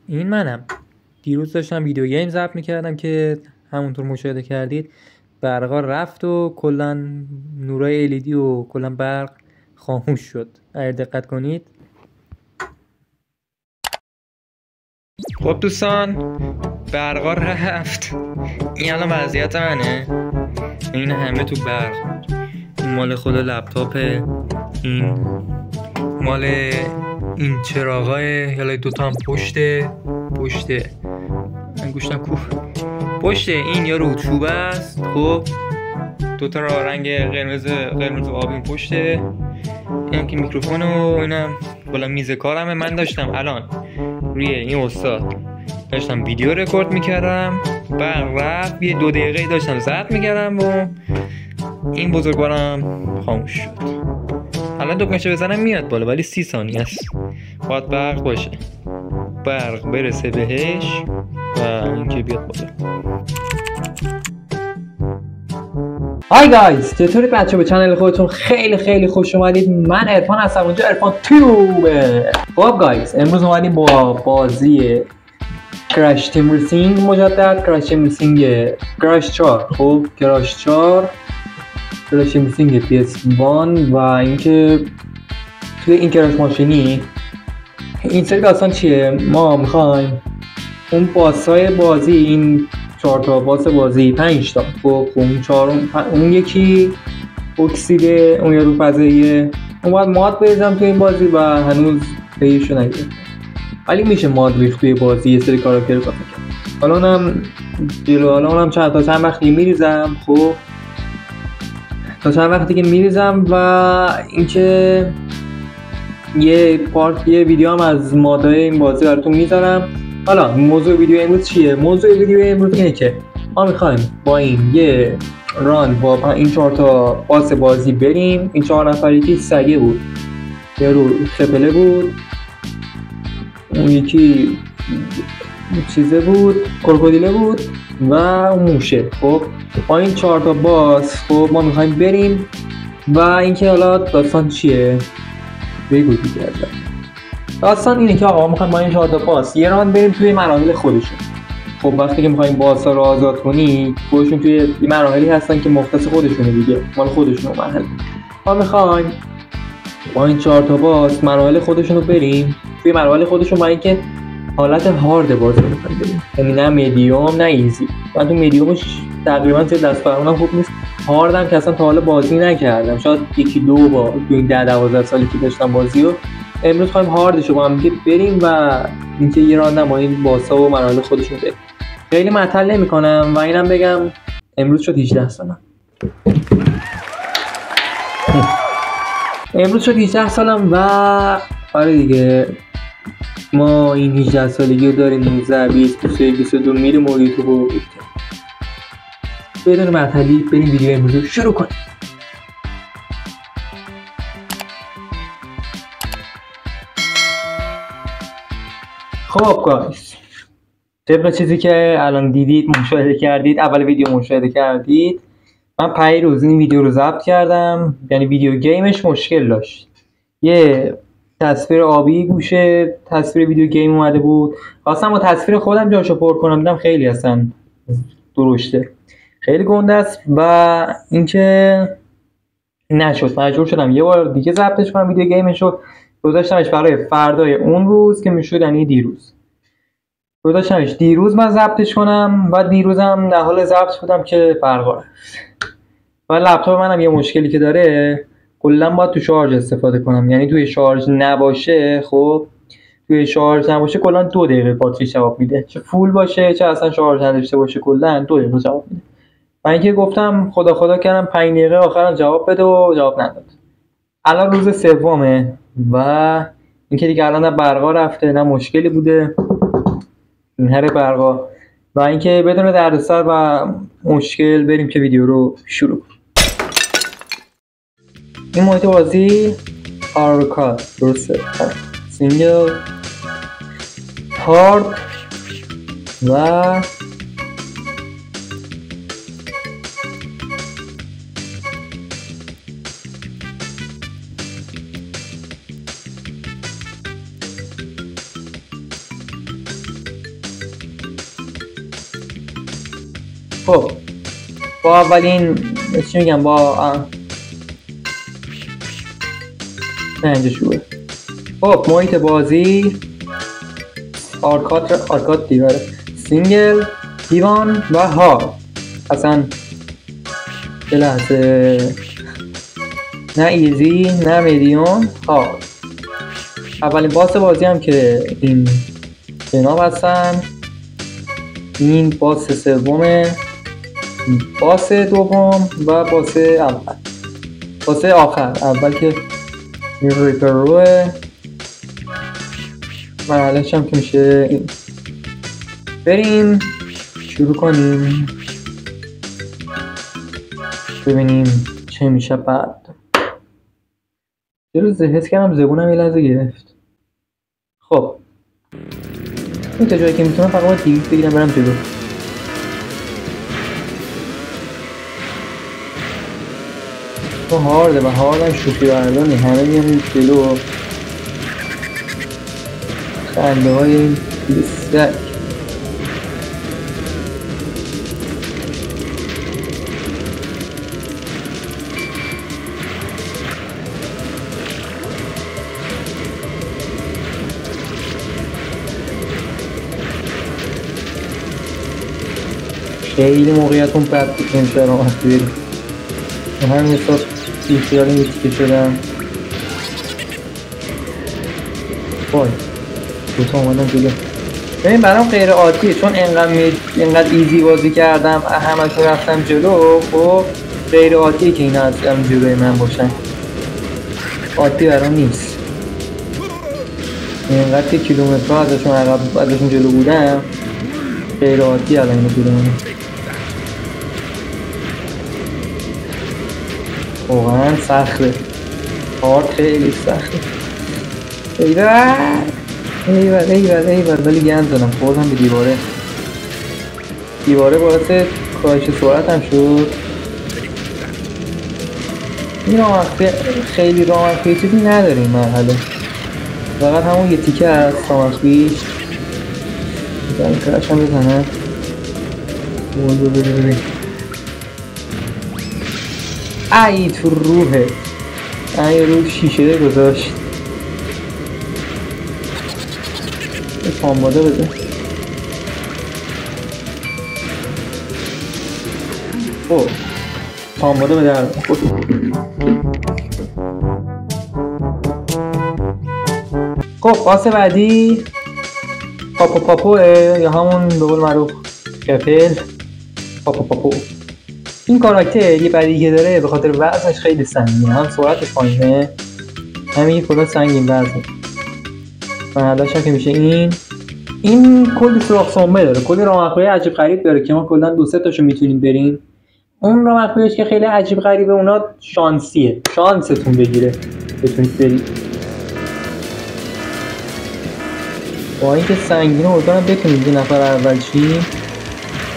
این منم. دیروز داشتم ویدیو گیم ضبط میکردم که همونطور مشاهده کردید برقا رفت و کلا نورای LED و کلا برق خاموش شد. اگر دقت کنید. خب دوستان، برقا رفت. این الان وضعیت منه. این همه تو برق. این مال خود لپتاپه، این مال این چراغای یالا دوتا هم پشته انگوشتم کوف پشته. این یارو چوبه است. خب دوتا رنگ قرمز و آبی پشته. این که میکروفون و اینم کلا میز کارمه. من داشتم الان روی این استاد داشتم ویدیو رکورد میکردم، برق رفت. یه 2 دقیقه داشتم ضبط میکردم و این بزرگوارم خاموش شد. الان دکمه‌شو بزنم میاد بالا، ولی 30 ثانیه است. باید برق باشه، برق برسه بهش و اینکه بیاد بالا. های گایز، چطورید بچه؟ به چنل خودتون خیلی خوش اومدید. من عرفان هستم، اونجا عرفان تیوبه. خب گایز، امروز اومدیم با بازی کراش تیم ریسینگ مجدد. کراش تیم ریسینگ کراش 4. خب کراش 4 کراش تیم ریسینگ PS1 و اینکه توی این کراش ماشینی این سری داستان چیه؟ ما میخوایم اون باسای بازی، این 4 تا باس بازی 5 تا. خب اون چهارم، اون یکی اکسیده، اون یارو فضاییه. اون باید ماد بریزم توی این بازی و هنوز پیشو نگرفتم، ولی میشه ماد ریخت توی بازی یه سری کاراکتر رو اضافه کرد. حالا اونم چند وقتی میریزم. خب تا چند وقتی که میریزم و اینکه یه ویدیو هم از مادای این بازی براتون میذارم. حالا موضوع ویدیو امروز چیه؟ موضوع ویدیو امروز اینه که ما میخوایم با این یه ران با این 4 تا باس بازی بریم. این 4 نفر، یکی سگه بود، یه رو خپله بود، اون یکی چیزه بود، کروکودیله بود و اون موشه. خب با این 4 تا باس خب ما میخوایم بریم و اینکه حالا داستان چیه؟ بگو دیگه. داستان اینه که آقا میخوایم با این 4 تا باس یه ران بریم توی مراحل خودشون. خب وقتی که میخوایم باس ها رو آزاد کنی، خودشون توی مراحلی هستن که مختص خودشونه دیگه، مال خودشون مرحله. ما میخوایم با این 4 تا باس مراحل خودشون رو بریم توی مراحل خودشون، با اینکه حالت هارد بازی رو میخوایم بریم، یعنی نه میدیوم نه ایزی. من تو میدیومش تقریبا چه دست فرمونم خوب نیست. هاردم که اصلا تا حالا بازی نکردم، شاید 1-2 بار تو این 10-12 سالی که داشتم بازی رو. امروز خواهیم هاردشو با هم بریم و اینکه یه راند با این باسا و مراحل خودشون بریم. خیلی معطل نمی‌کنم و اینم بگم امروز شد 18 سالم. امروز شد 18 سالم و آره دیگه، ما این 18 سالگی رو داریم. 19 20 21 22 میریم و یوتیوب رو بدون معطلی بریم ویدیو امروز رو شروع کنیم. خب گایز، طبق چیزی که الان دیدید، مشاهده کردید، اول ویدیو مشاهده کردید، من 5 روز این ویدیو رو ضبط کردم. یعنی ویدیو گیمش مشکل داشت، یه تصویر آبی گوشه تصویر ویدیو گیم اومده بود. خواستم با تصویر خودم جاشو پر کنم، دیدم خیلی اصلا درشته، خیلی گنده است و اینکه نشد. مجبور شدم یه بار دیگه ضبطش کنم ویدیو گیمشو. گذاشتمش برای فردای اون روز که میشد، یعنی دیروز گذاشتمش. دیروز من ضبطش کنم و دیروزم در حال ضبط بودم که برق رفت. و لپتاپ منم یه مشکلی که داره، کلا باید تو شارژ استفاده کنم. یعنی توی شارژ نباشه، خب توی شارژ نباشه کلا 2 دقیقه باتری جواب میده، چه فول باشه چه اصلا شارژ نداشته باشه، کلا 2 دقیقه جواب میده. من اینکه گفتم خدا کردم 5 دقیقه آخرام جواب بده و جواب نداد. الان روز سومه و اینکه دیگه الان نه برقا رفته نه مشکلی بوده این هر برقا، و اینکه بدون دردسر و مشکل بریم که ویدیو رو شروع کنیم. این محیط بازی آرکاد، درسته، سینگل، هارد و خب با اولین چی میگم با اینجا شروع. خب محیط بازی آرکاد دیواره، سینگل، دیوان و هارد. اصلا یه لحظه، نه ایزی نه میدیوم، هارد. اولین باس بازی هم که این جناب هستن، این باس سومه، باس دوم و باس اول، باس آخر. اول که این ریپر روه، مرحلهش هم که میشه این. بریم شروع کنیم ببینیم چه میشه بعد. یه روز حس کردم زبونم یه لحظه گرفت. خب این تا جایی که میتونم فقط باید 200 بگیرم برم جلو. تو هارده و هاردم شوخی بردانی، همه میام جلو. خنده های این لیستک. خیلی موقعیتون بد بود نمیشه رو وقتی بریم. همین حساب بیخیال این تیکه شدم. وای دوتا اومدم جلو. ببین برام غیر عادیه چون اینقدر ایزی بازی کردم، همش رفتم جلو. خب غیر عادیه که اینا از جلوی من باشن، عادی برام نیست. اینقدر که کیلومترها ازشون جلو بودم، غیر عادی الان اینو جلو منه. واقعا سخته، هارد خیلی سخته. ایول ولی گند زدم، خوردم به دیواره باعث کاهش سرعت هم شد. این خیلی رامخفی چیزی نداره این مرحله، فقط همون یه تیکه از رامخفیش بزنیم کرش هم بزنم. ای تو روحه، ای رو شیشه گذاشت. پامباده بده. خب پامباده بده هر خب باس بعدی پاپوه یا همون به قول معروف کپل پاپو. این کاراکتر یه بدی که داره به خاطر وزنش خیلی سنگینه، هم سرعتش پایینه، همین کلا سنگین وزنه. مرحله‌اش هم که میشه این کلی سوراخ سنبه داره، کلی رامخوی عجیب غریب داره که ما کلا 2-3 تاشو میتونیم بریم. اون رامخویش که خیلی عجیب غریبه، اونا شانسیه، شانستون بگیره بتونید برید. با اینکه سنگینه امیدوارم بتونید یه نفر اول چیم،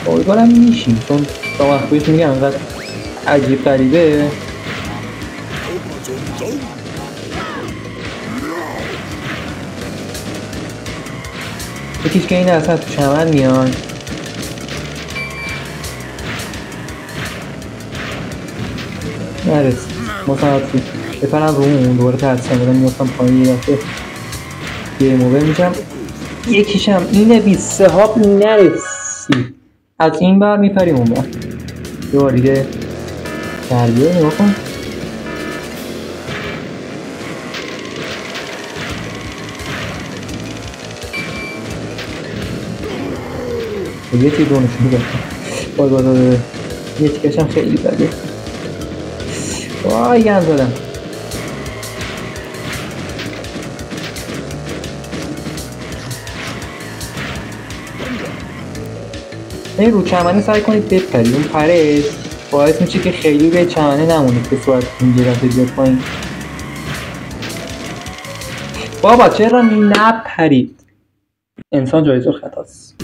امیدوارم میشیم چون رامخویش میگم انقدر عجیب غریبه. یکیش که این اصلا تو چمن میان. نرسید مثلا بپرم رو اون دوباره ترسیم بودم میفتم پایین یه دفعه گیم اوور میشم. یکیشم اینه 20 سهاب نرسید، از این بر میپریم اون بر. یه بار دیگه تربیه نگاه کن. یه تیر دونشون بگم باز یه تیکشم خیلی بده. وای گند زدم. این رو چمنه سعی کنید بپرید، اون پره باعث میشه که خیلی به چمنه نمونید به صورت اینجا رفته بیاد پایین. بابا چرا نپرید؟ انسان جایزه خطاست.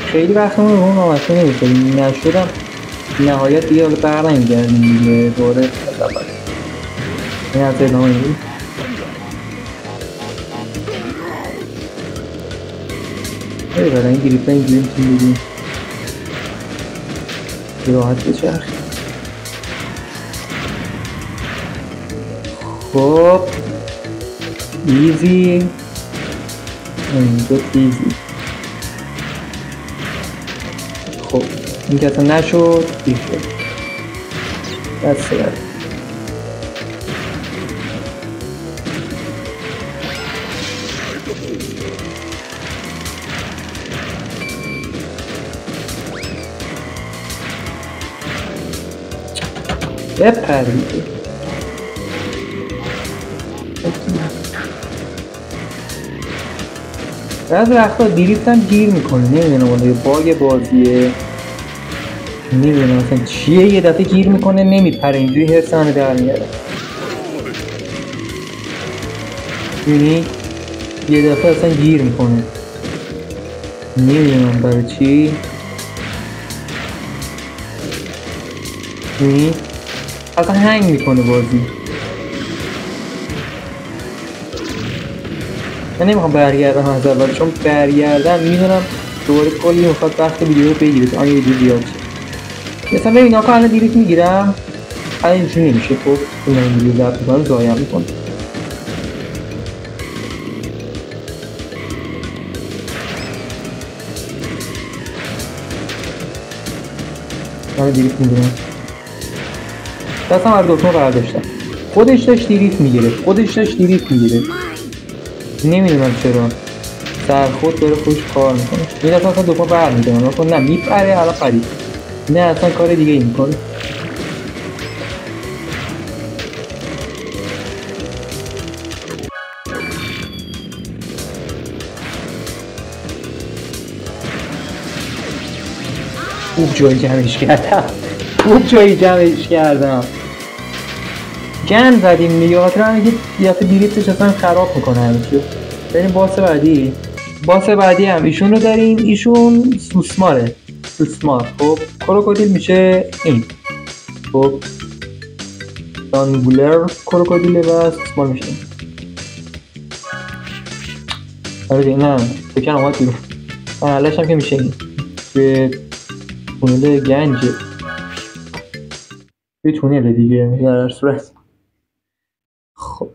خیلی وقتمون رو اون آمده نمیشه نشدم نهایت دیگه حالا بر نمیگردیم دیگه دوره اول این از ادامه این خیلی برای این گریپ اینجوری میتونیم بگیم راحت بچرخ. خب ایزی اینجا ایزی. خب این که اصلا نشد دیر شد دست برد. بپرید بعض وقتا دیریفت هم گیر میکنه، نمیدونم والا یه باگ بازیه، نمیدونم اصلا چیه، یه دفعه گیر میکنه نمیپره، اینجوری حرس منو در میاره. میبینی یه دفعه اصلا گیر میکنه، نمیدونم برای چی. میبینی اصلا هنگ میکنه بازی. من نمیخوام برگردم از اول، چون برگردم میدونم دوباره کلی میخواد وقت ویدیو رو بگیره، آن یه جور زیاد شه. مثلا ببین آقا الان دیریت میگیرم، الان اینجوری نمیشه. خب این ویدیو ضبط میکنم ضایع میکنه. الان دیریت میگیرم، دستم از دکمه برداشتم، خودش داشت دیریت میگیره، نمیدونم چرا سرخود داره خوش کار میکنه. این اصلا دکمه برمیدارم نکن، نه میپره الان پرید، نه اصلا کار دیگه ای میکنه. خوب جایی جمعش کردم، گن زدیم دیگه، خاطر هم یه دیریفتش اصلا خراب میکنه همیشه. بریم باس بعدی هم ایشون رو داریم. ایشون سوسمار. خب کروکودیل میشه این. خب دانگولر کروکودیله و سوسمار میشه این. آره دیگه نه بکن آمد بیرون. علش هم که میشه این به تونل گنجه، به تونل دیگه در هر صورت. خب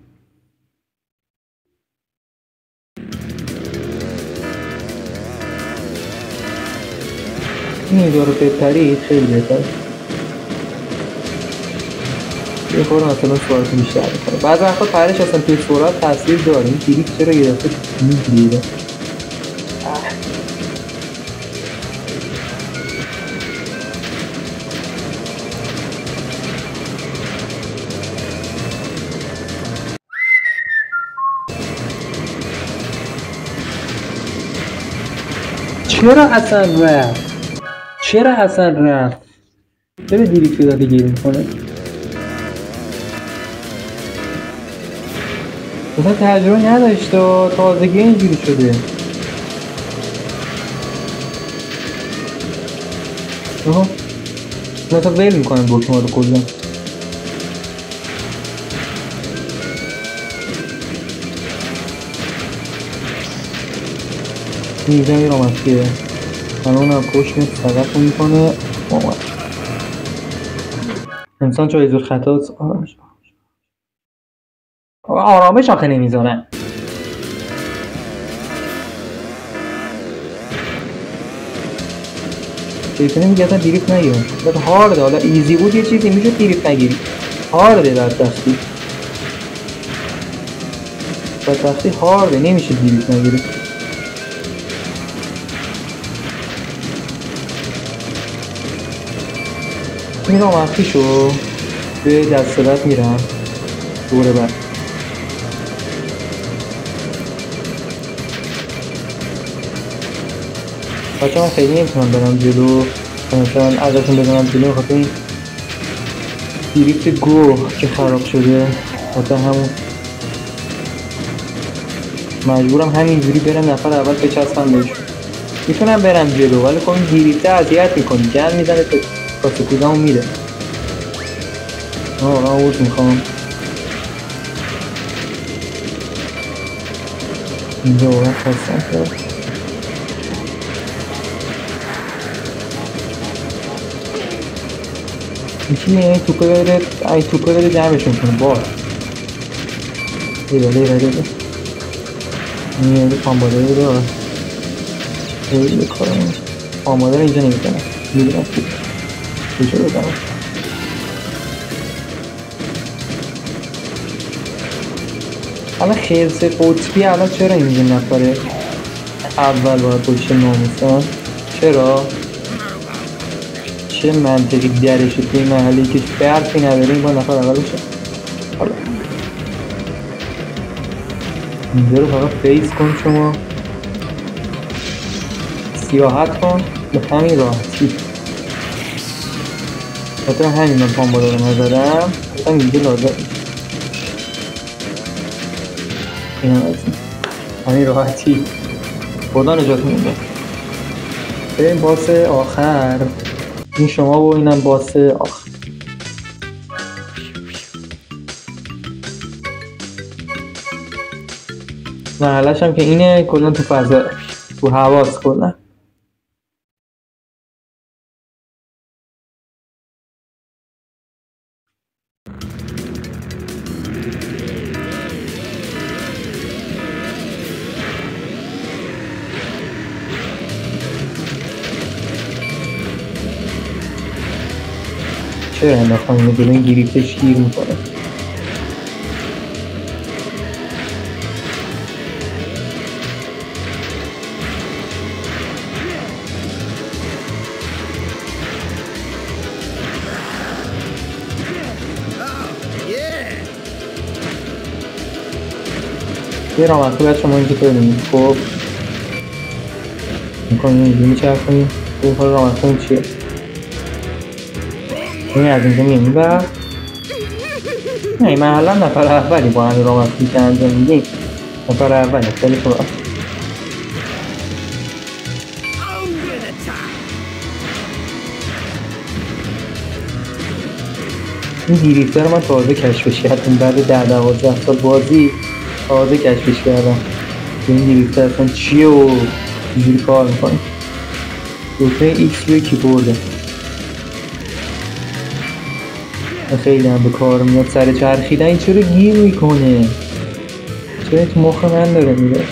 این اینجا رو بپرید خیلی بهتر، یه خورده مثلا سرعت بیشتر میکنه. بعض وقتا پرش اصلا توی سرعت تاثیر داره. این دیریت چرا یه دفعه میگیره؟ چرا اصلا رفت؟ ببین دیریت که داده گیر میکنه. مثلا تجربه نداشت و تازگی اینجوری شده. مثلا ویل میکنم دکمه رو کلا. اینجا میرم از که الان هم پشت میاد صدف رو میکنه. انسان چه ایزور خطا آرامش آخه نمیذارن. شیطانی میگه اصلا دیریت نگیرم، بعد هارده. حالا ایزی بود یه چیزی میشود دیریت نگیری، هارده بدبختی هارده نمیشه دیریت نگیری. میرم وقتی شو به دستلت میرم دوره بعد. بچه من خیلی نمیتونم برم جلو، مثلا ازتون بزنم جلو، خاطر این دیریفت گو که خراب شده، خاطر همون مجبورم همینجوری برم نفر اول بچسبم بهشون. میتونم برم جلو ولی خب این دیریفته اذیت میکنه، گن میزنه تا سکوزمون میره. من عوض میخوام اینجا باید خواستم کرد. میشه این توپه بده جمعشون کنه باز لیره میاد پامباده رو خیلی کارم پامباده رو اینجا نمیزنم میدونم کجا بزنم حالا خرس قطبی الان چرا اینجا نفره اول باید باشه ناموسن چرا؟ چه منطقی درشه توی محلی که برفی نداره این با نفر اول بشه حالا اینجا رو فقط فیس کن شما سیاحت کن به همین راحتی خاطر همین من پامبالا رو نزدم گفتم اینجا لازم این هم از همین راحتی خدا نجات میده بریم باس آخر این شما و اینم باس آخر محلش هم که اینه کلن تو فضا تو حواس کلن چرا انداختم اینو جلو این گریفتش گیر میکنه یه رامتو باید شما اینجا ببینید خب میکنیم اینجا میچرخونیم خب حال رامتون چیه این از اینجا میمیم و نه من الان نفر اولی با همین رامتون که انجام میدیم نفر اولی خیلی خوب این دیریفتر من تازه کشفش کردم بعد 10-12 سال بازی تازه کشفش کردم این دیریفتر اصلا چیه و چجوری کار میکنه دوتای ایکس روی کیبورده خیلی هم به کار میاد سر چرخیدن این چرا گیر میکنه چرا تو مخ من داره میره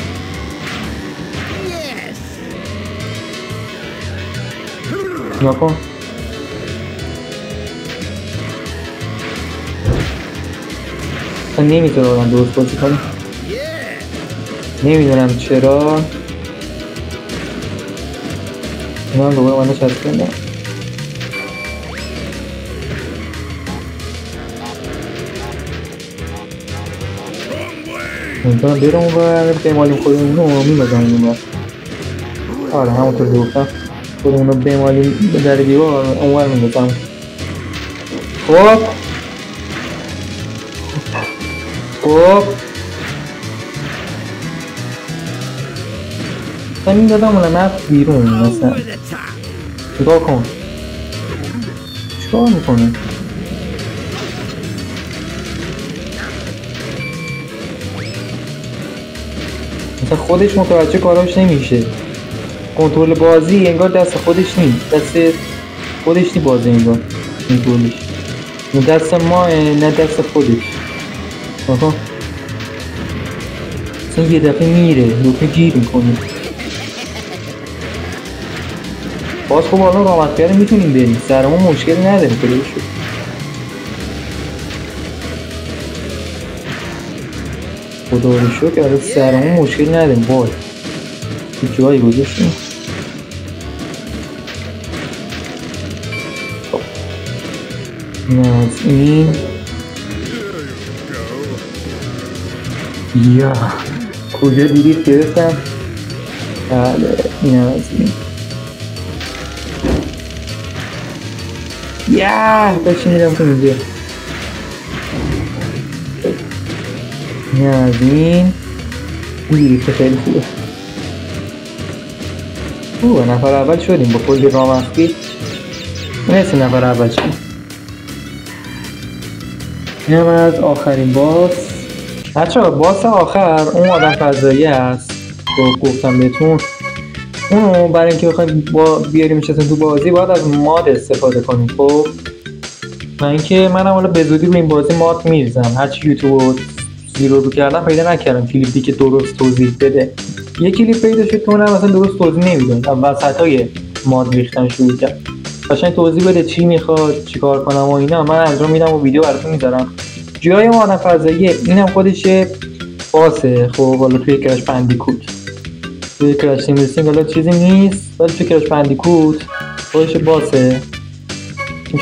نکن اصلا نمیتونه آدم درست بازی کنه نمیدونم چرا من دوباره منو چسب کندم امیدوارم برم اونور بمالیم خودمونو میمازنیم اونور آره همونطور که گفتم خودمونو بمالیم به در دیوار اونور میمازم خب من این دادم اونم رفت بیرون مثلا چیکار کن چیکار میکنه مثلا خودش متوجه کاراش نمیشه کنترل بازی انگار دست خودش نیست دست خودش نیست بازی انگار کنترلش نه دست ما نه دست خودش آها مثلا یه دفعه میره دوپه گیر میکنه باز خب حالا رامتگر میتونیم بریم سرمون مشکلی نداریم خدا شد خدا رو شکر که سرمون مشکلی نداریم باز تو جایی گذاشتیم خب این از این یا کجا دیدید گرفتم بله این از این داشتی میرم تو اینجا این از این گریفته خیلی خوبه نفر اول شدیم با کلی رامخفی مثل نفر اول شدیم این هم از آخرین باس بچه ها باس آخر اون آدم فضایی هست گفتم بهتون اونو برای اینکه بخوایم بیاریم تو بازی باید از ماد استفاده کنیم خب و اینکه منم حالا به زودی رو این بازی ماد میریزم. هرچی یوتیوب رو زیرو کردم پیدا نکردم کلیپی که درست توضیح بده. یه کلیپ پیدا شد که اونم مثلا درست توضیح نمیداد، وسطای ماد ریختن شروع کرد. قشنگ توضیح بده چی میخواد چیکار کنم و اینا، من انجام میدم و ویدیو براتون میذارم. جای آدم فضاییه، اینم خودش باسه. خب حالا توی کرش بندیکوت، توی کرش تیم ریسینگ حالا چیزی نیست، ولی توی کرش بندیکوت خودش باسه.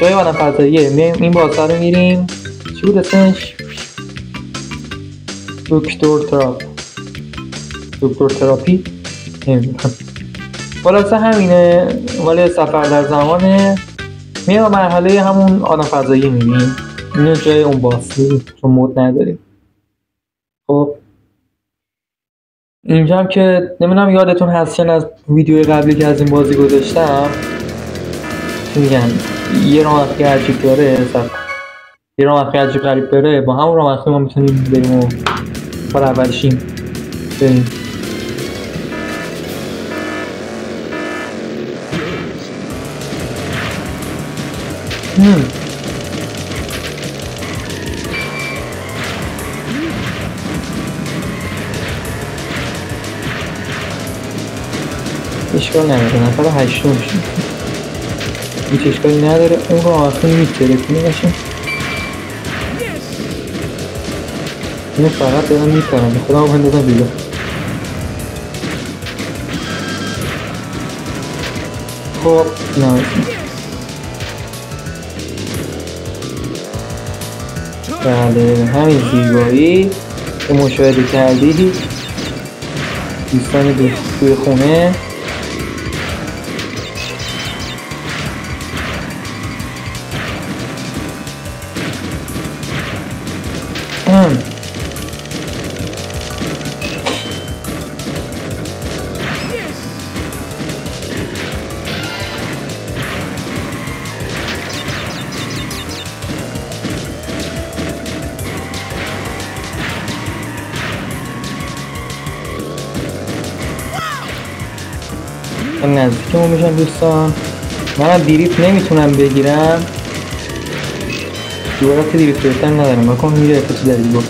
جای آدم فضاییه، میایم این باسه رو میریم. چی بود اسمش؟ دکتر تراپی نمیدونم. خلاصه همینه، ولی سفر در زمانه. میام مرحله همون آدم فضایی میبینیم، اینو جای اون باسی چون مود نداریم. خب اینجا هم که نمیدونم یادتون هست چون از ویدیوی قبلی که از این بازی گذاشتم میگن یه راه عجیب داره، یه راه عجیب غریب داره. با همون راه ما میتونیم بریم و بار اولشیم بریم. اشکال نداره، نفر 8 میشیم، هیچ اشکالی نداره. اون رو آخر میترکونه باشیم. اینو فقط دارم میترم به خودم بندازم بیرون. خب نمازیم. بله همین زیبایی که مشاهده کردید دوستان توی خونه. نزدیکمون میشن دوستان. منم دیریت نمیتونم بگیرم، دوباره دیریت بهتر ندارم. بکن میره افتی داری گفت.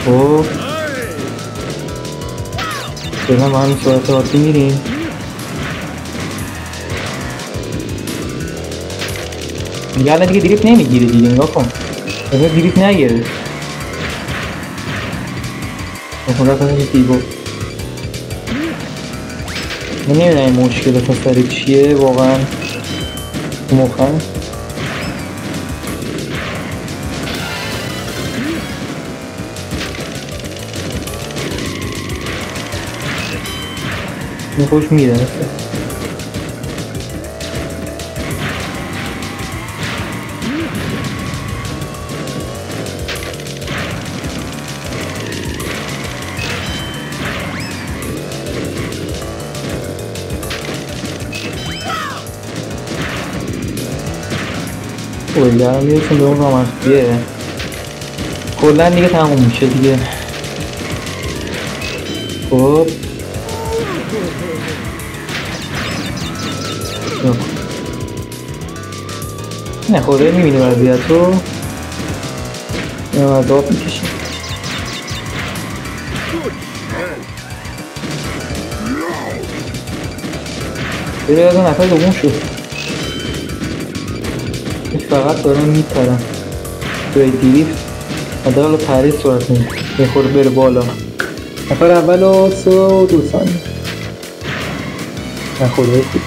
خب بزن با همین سرعت عادی میریم. دیگه الان دیگه دریفت نمیگیره دیگه، نگاه کن اگه دریفت نگیره نکن رفت از این دیگو. من نمیدونم این مشکل سر چیه واقعا مخم. این خوش میره دیگرم میرسیم به اون رامخفیه. کلن دیگه تموم میشه دیگه. خب نه خوده میبینیم وضعیت رو این هم از آب میکشیم. بره از اون نفر دوم شد. فقط دارم میپرم توی دیریفت حداقل پریز صورت نیم یه خورده بره بالا. نفر اول و 32 ثانیه نخورده بود.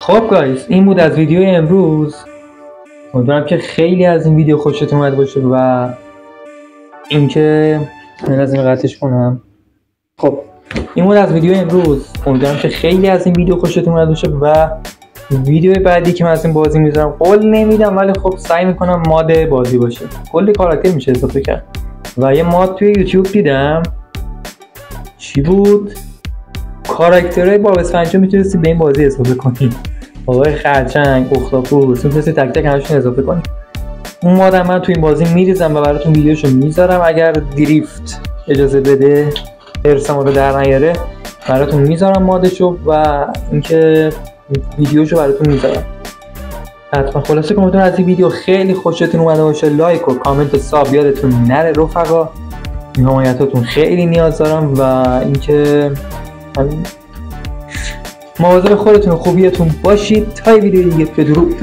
خب گایز این بود از ویدیو امروز. امیدوارم که خیلی از این ویدیو خوشتون اومده باشه و اینکه من از این قطعش کنم. خب این بود از ویدیو امروز. امیدوارم که خیلی از این ویدیو خوشتون اومده باشه و ویدیو بعدی که من از این بازی میذارم قول نمیدم ولی خب سعی میکنم ماد بازی باشه. کلی کاراکتر میشه اضافه کرد و یه ماد توی یوتیوب دیدم چی بود؟ کاراکترهای باب اسفنجی میتونستی به این بازی اضافه کنی. آقای خرچنگ، اختاپوس میتونستی تک تک همشون اضافه کنی. اون مادم من توی این بازی میریزم و براتون ویدیوشو میذارم. اگر دریفت اجازه بده ارسمو رو در نیاره براتون میذارم مادشو و اینکه ویدیوشو براتون میذارم. حتما خلاصه که از این ویدیو خیلی خوشتون اومده باشه. لایک و کامنت و ساب یادتون نره رفقا. این حمایتاتون خیلی نیاز دارم و اینکه مواظب خودتون و خوبیتون باشید. تا ویدیو دیگه بدرود.